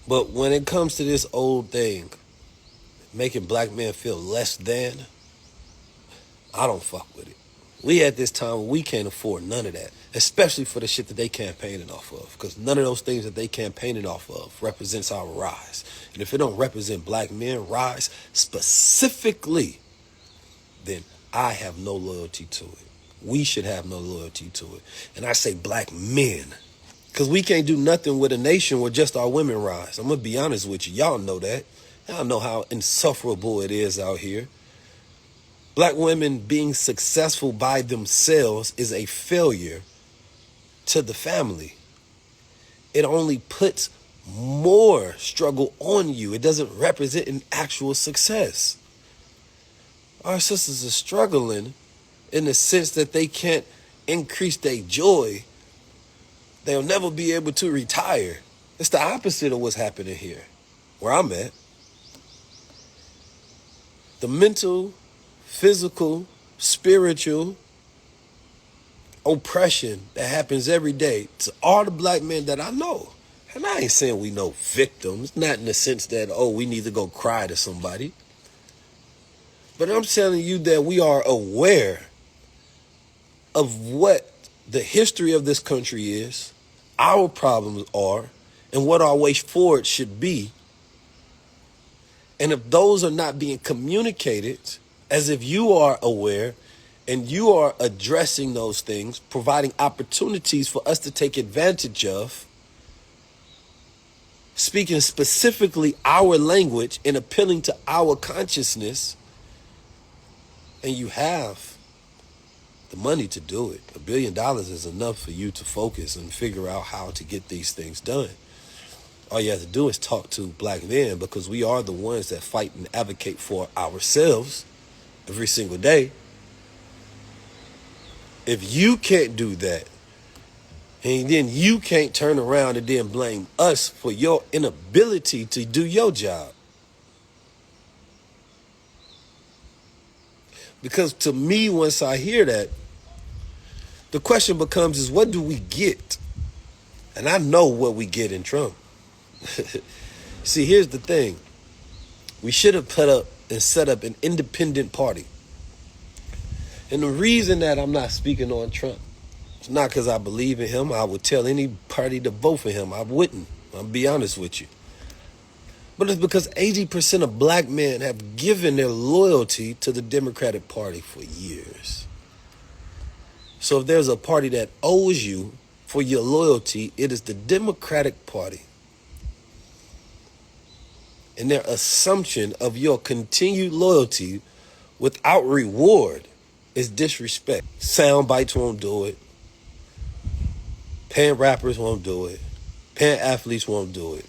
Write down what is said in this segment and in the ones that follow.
But when it comes to this old thing, making black men feel less than, I don't fuck with it. We at this time, we can't afford none of that, especially for the shit that they campaigning off of, because none of those things that they campaigning off of represents our rise. And if it don't represent black men rise specifically, then I have no loyalty to it. We should have no loyalty to it. And I say black men, because we can't do nothing with a nation where just our women rise. I'm going to be honest with you. Y'all know that. Y'all know how insufferable it is out here. Black women being successful by themselves is a failure to the family. It only puts more struggle on you. It doesn't represent an actual success. Our sisters are struggling in the sense that they can't increase their joy. They'll never be able to retire. It's the opposite of what's happening here, where I'm at. The mental, physical, spiritual oppression that happens every day to all the black men that I know. And I ain't saying we know victims, not in the sense that, oh, we need to go cry to somebody. But I'm telling you that we are aware of what the history of this country is, our problems are, and what our way forward should be. And if those are not being communicated, as if you are aware and you are addressing those things, providing opportunities for us to take advantage of, speaking specifically our language and appealing to our consciousness, and you have the money to do it. $1 billion is enough for you to focus and figure out how to get these things done. All you have to do is talk to black men, because we are the ones that fight and advocate for ourselves every single day. If you can't do that, and then you can't turn around and then blame us for your inability to do your job. Because to me, once I hear that, the question becomes is, what do we get? And I know what we get in Trump. See, here's the thing. We should have put up and set up an independent party. And the reason that I'm not speaking on Trump, it's not because I believe in him. I would tell any party to vote for him. I wouldn't. I'll be honest with you. But it's because 80% of black men have given their loyalty to the Democratic Party for years. So if there's a party that owes you for your loyalty, it is the Democratic Party. And their assumption of your continued loyalty without reward is disrespect. Sound bites won't do it. Paying rappers won't do it. Paying athletes won't do it.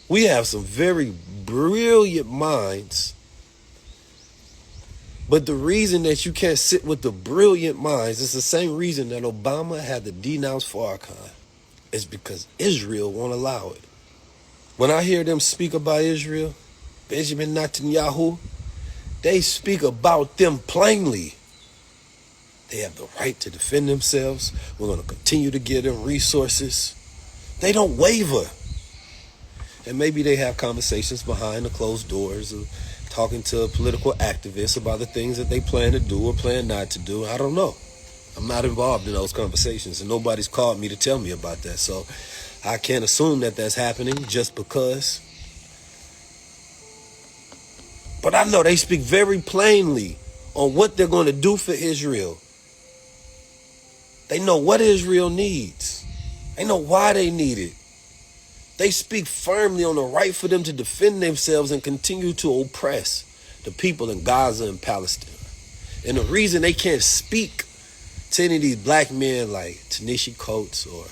We have some very brilliant minds, but the reason that you can't sit with the brilliant minds is the same reason that Obama had to denounce Farrakhan. It's because Israel won't allow it. When I hear them speak about Israel, Benjamin Netanyahu, they speak about them plainly. They have the right to defend themselves. We're going to continue to give them resources. They don't waver. And maybe they have conversations behind the closed doors of talking to political activists about the things that they plan to do or plan not to do. I don't know. I'm not involved in those conversations, and nobody's called me to tell me about that. So I can't assume that that's happening just because. But I know they speak very plainly on what they're going to do for Israel. They know what Israel needs. They know why they need it. They speak firmly on the right for them to defend themselves and continue to oppress the people in Gaza and Palestine. And the reason they can't speak to any of these black men like Ta-Nehisi Coates or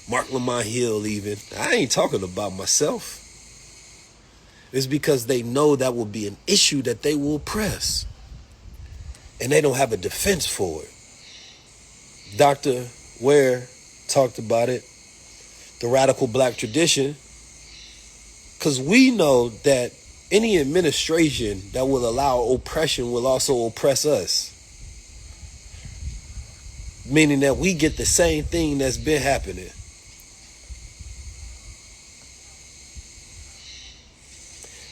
Mark Lamont Hill even, I ain't talking about myself, is because they know that will be an issue that they will press. And they don't have a defense for it. Dr. Ware talked about it, the radical black tradition, because we know that any administration that will allow oppression will also oppress us. Meaning that we get the same thing that's been happening.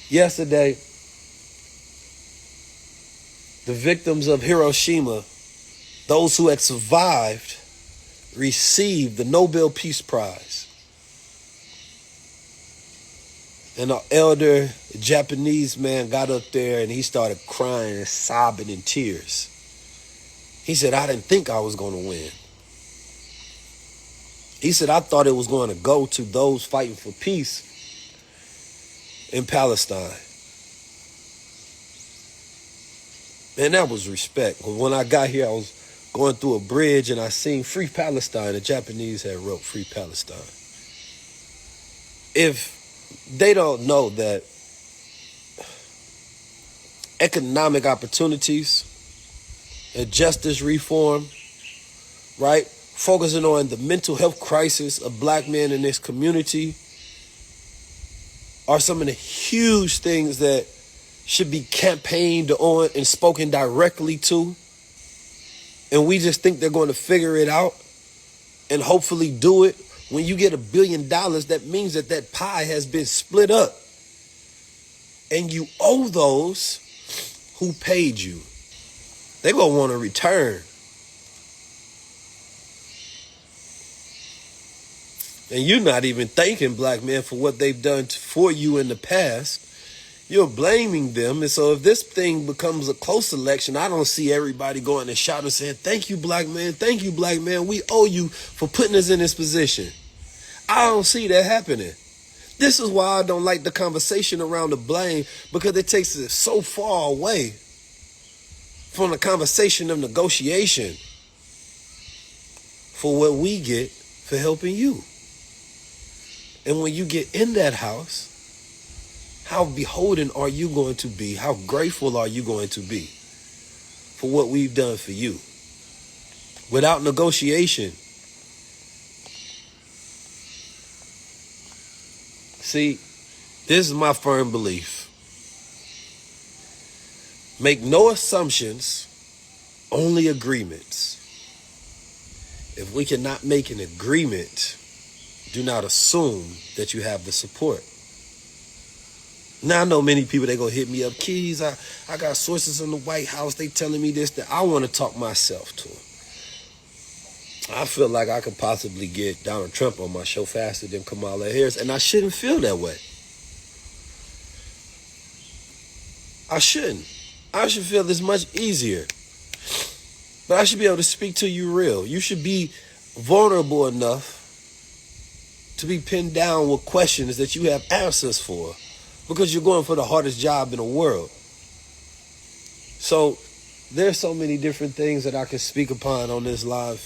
Yesterday, the victims of Hiroshima, those who had survived, received the Nobel Peace Prize. And an elder Japanese man got up there and he started crying and sobbing in tears. He said, I didn't think I was going to win. He said, I thought it was going to go to those fighting for peace in Palestine. And that was respect. When I got here, I was going through a bridge and I seen Free Palestine. The Japanese had wrote Free Palestine. If they don't know that economic opportunities and justice reform, right, focusing on the mental health crisis of black men in this community are some of the huge things that should be campaigned on and spoken directly to. And we just think they're going to figure it out and hopefully do it. When you get $1 billion, that means that that pie has been split up. And you owe those who paid you. They're going to want to return. And you're not even thanking black men for what they've done for you in the past. You're blaming them. And so if this thing becomes a close election, I don't see everybody going and shouting and saying, thank you, black man. Thank you, black man. We owe you for putting us in this position. I don't see that happening. This is why I don't like the conversation around the blame, because it takes it so far away from the conversation of negotiation for what we get for helping you. And when you get in that house, how beholden are you going to be? How grateful are you going to be for what we've done for you? Without negotiation. See, this is my firm belief. Make no assumptions, only agreements. If we cannot make an agreement, do not assume that you have the support. Now, I know many people, they going to hit me up. Keys, I got sources in the White House. They telling me this, that. I want to talk myself to them. I feel like I could possibly get Donald Trump on my show faster than Kamala Harris, and I shouldn't feel that way. I shouldn't. I should feel this much easier. But I should be able to speak to you real. You should be vulnerable enough to be pinned down with questions that you have answers for, because you're going for the hardest job in the world. So there's so many different things that I can speak upon on this live.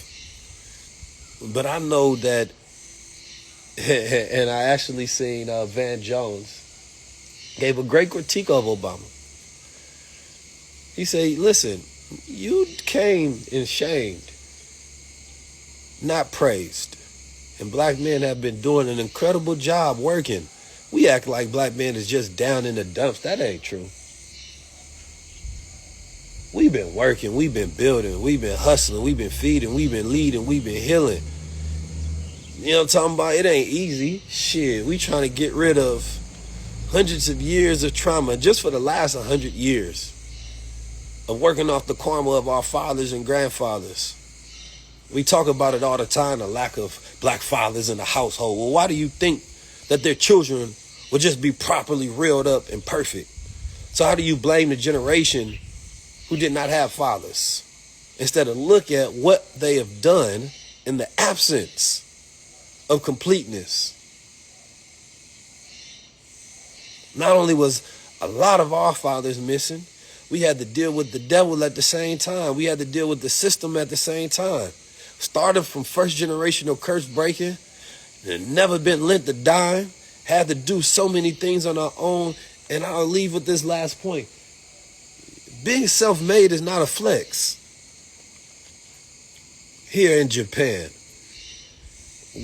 But I know that, and I actually seen Van Jones gave a great critique of Obama. He said, listen, you came and shamed, not praised. And black men have been doing an incredible job working. We act like black men is just down in the dumps. That ain't true. We've been working, we've been building, we've been hustling, we've been feeding, we've been leading, we've been healing. You know what I'm talking about? It ain't easy. Shit, we trying to get rid of hundreds of years of trauma just for the last 100 years of working off the karma of our fathers and grandfathers. We talk about it all the time, the lack of black fathers in the household. Well, why do you think that their children will just be properly reeled up and perfect? So how do you blame the generation who did not have fathers, instead of look at what they have done in the absence of completeness? Not only was a lot of our fathers missing, we had to deal with the devil at the same time. We had to deal with the system at the same time. Started from first generational curse breaking, and never been lent a dime, had to do so many things on our own. And I'll leave with this last point. Being self-made is not a flex. Here in Japan,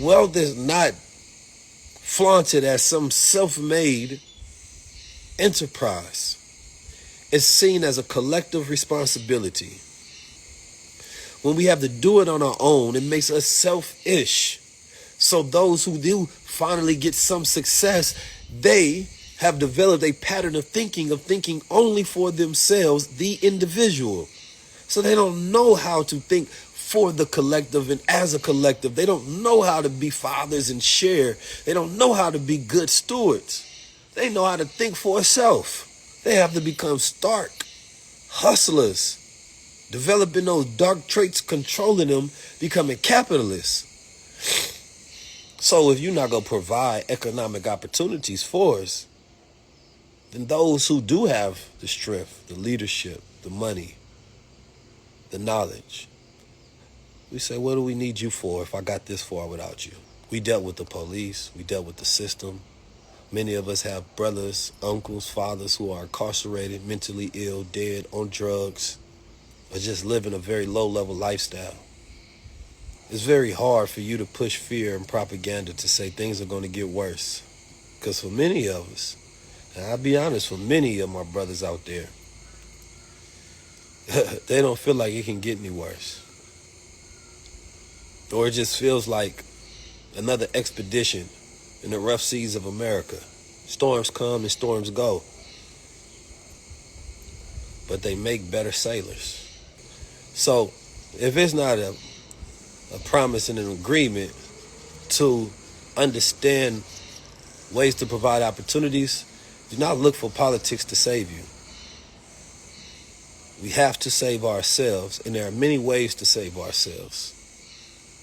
wealth is not flaunted as some self-made enterprise. It's seen as a collective responsibility. When we have to do it on our own, it makes us selfish. So those who do finally get some success, they have developed a pattern of thinking only for themselves, the individual. So they don't know how to think for the collective and as a collective. They don't know how to be fathers and share. They don't know how to be good stewards. They know how to think for itself. They have to become stark hustlers, developing those dark traits, controlling them, becoming capitalists. So if you're not going to provide economic opportunities for us, then those who do have the strength, the leadership, the money, the knowledge, we say, what do we need you for if I got this far without you? We dealt with the police. We dealt with the system. Many of us have brothers, uncles, fathers who are incarcerated, mentally ill, dead, on drugs, or just living a very low-level lifestyle. It's very hard for you to push fear and propaganda to say things are going to get worse. Because for many of us, and I'll be honest, for many of my brothers out there, they don't feel like it can get any worse. Or it just feels like another expedition in the rough seas of America. Storms come and storms go. But they make better sailors. So if it's not a promise and an agreement to understand ways to provide opportunities, do not look for politics to save you. We have to save ourselves, and there are many ways to save ourselves.